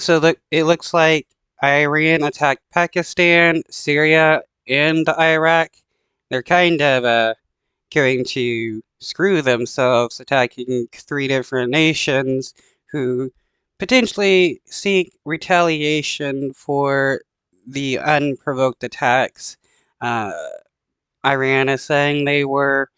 it looks like Iran attacked Pakistan, Syria, and Iraq. They're kind of going to screw themselves, attacking three different nations who potentially seek retaliation for the unprovoked attacks. Uh, Iran is saying they were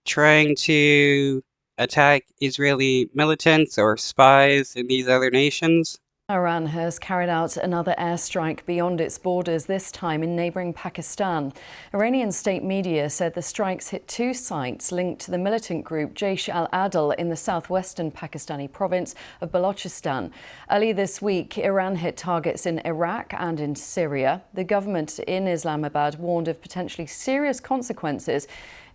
trying to attack Israeli militants or spies in these other nations. Iran has carried out another airstrike beyond its borders, this time in neighbouring Pakistan. Iranian state media said the strikes hit two sites linked to the militant group Jaish al-Adl in the southwestern Pakistani province of Balochistan. Early this week, Iran hit targets in Iraq and in Syria. The government in Islamabad warned of potentially serious consequences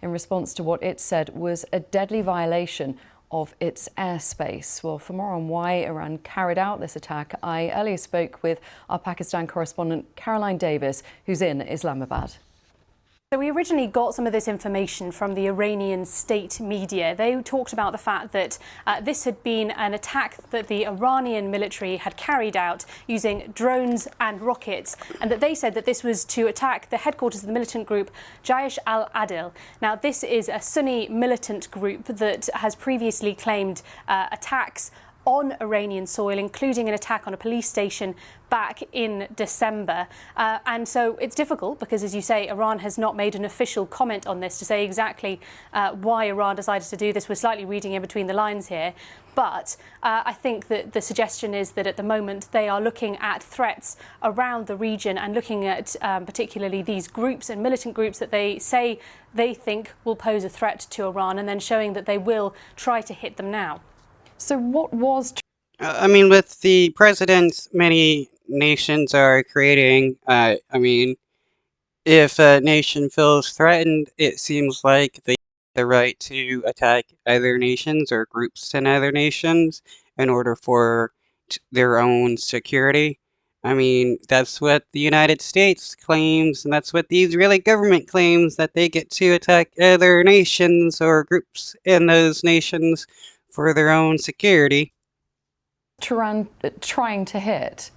in response to what it said was a deadly violation of its airspace. Well, for more on why Iran carried out this attack, I earlier spoke with our Pakistan correspondent Caroline Davis, who's in Islamabad. So we originally got some of this information from the Iranian state media. They talked about the fact that this had been an attack that the Iranian military had carried out using drones and rockets, and that they said that this was to attack the headquarters of the militant group Jaish al-Adl. Now, this is a Sunni militant group that has previously claimed attacks on Iranian soil, including an attack on a police station back in December. And so it's difficult because, as you say, Iran has not made an official comment on this to say exactly why Iran decided to do this. We're slightly reading in between the lines here. But I think that the suggestion is that at the moment they are looking at threats around the region and looking at particularly these groups and militant groups that they say they think will pose a threat to Iran, and then showing that they will try to hit them now. So what was... with the precedents many nations are creating, if a nation feels threatened, it seems like they have the right to attack other nations or groups in other nations in order for their own security. That's what the United States claims, and that's what the Israeli government claims, that they get to attack other nations or groups in those nations for their own security. Tehran trying to hit?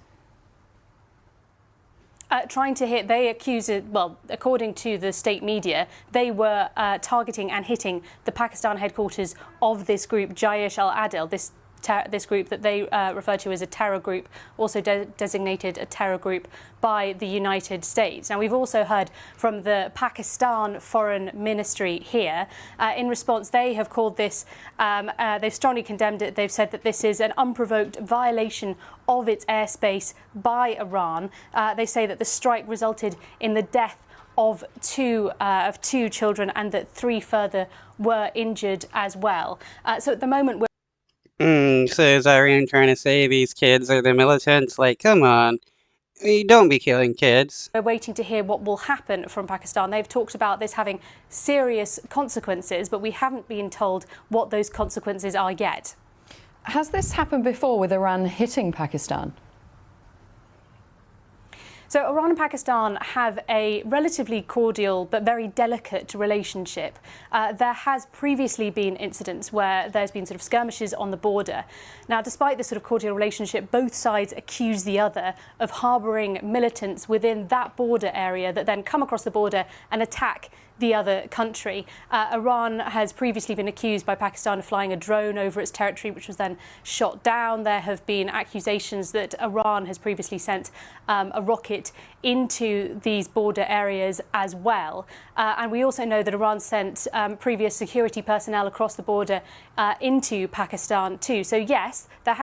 Trying to hit, they accuse it, well, according to the state media, they were targeting and hitting the Pakistan headquarters of this group, Jaish al-Adl, this group that they refer to as a terror group, also designated a terror group by the United States. Now, we've also heard from the Pakistan Foreign Ministry here. In response, they have called this, they've strongly condemned it. They've said that this is an unprovoked violation of its airspace by Iran. They say that the strike resulted in the death of two children, and that three further were injured as well. So at the moment, So is Iran trying to say these kids are the militants? Like, come on. You don't be killing kids. we're waiting to hear what will happen from Pakistan. They've talked about this having serious consequences, but we haven't been told what those consequences are yet. Has this happened before with Iran hitting Pakistan? So Iran and Pakistan have a relatively cordial but very delicate relationship. There has previously been incidents where there's been sort of skirmishes on the border. Now, despite this sort of cordial relationship, both sides accuse the other of harbouring militants within that border area that then come across the border and attack the other country. Iran has previously been accused by Pakistan of flying a drone over its territory, which was then shot down. There have been accusations that Iran has previously sent a rocket into these border areas as well. And we also know that Iran sent previous security personnel across the border into Pakistan too. So yes, there